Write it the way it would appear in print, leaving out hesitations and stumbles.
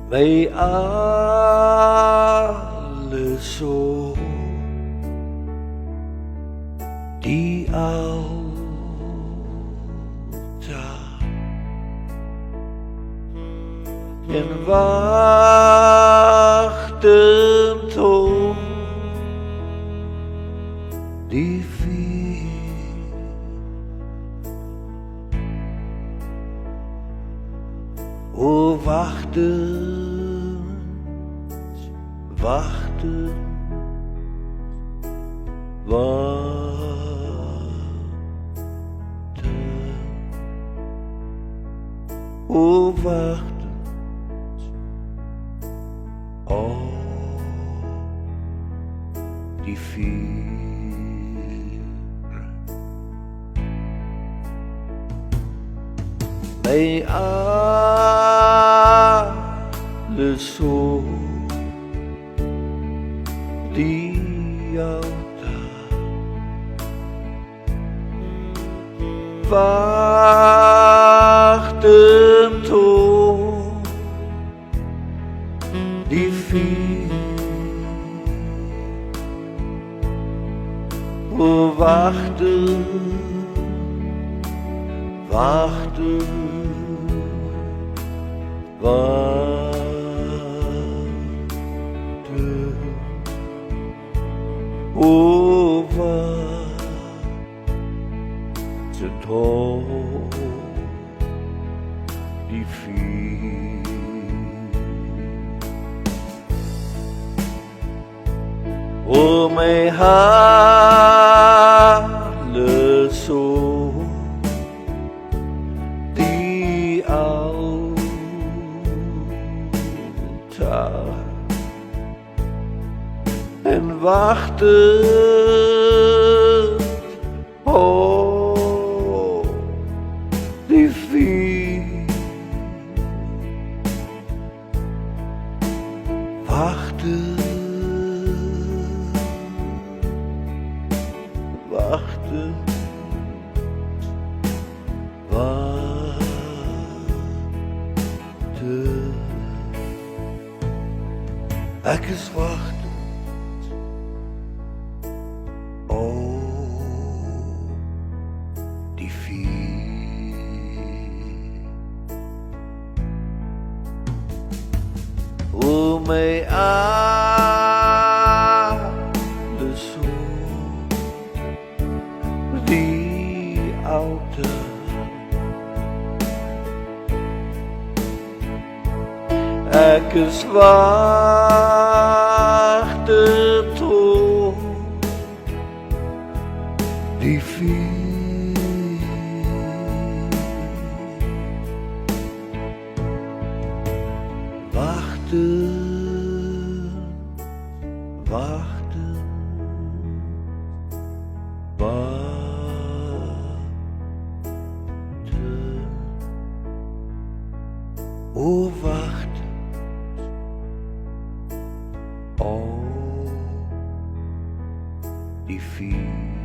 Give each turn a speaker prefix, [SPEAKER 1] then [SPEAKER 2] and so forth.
[SPEAKER 1] bij alle zo die oude en wachten tot die vier oh wachten, wachten, oh wachten op die vier bij alle zo die jou wachten tot die vier oh wachten, wachten, wachten, oh wachten tot die vier oh mij halen zo die oude en wachten op die vier wachten, wachten, wachten. Ek is wachtend op die vier o my alles zo die oude ek is wachten tot die vier wachten, wachten, wachten, oh wachten op die vier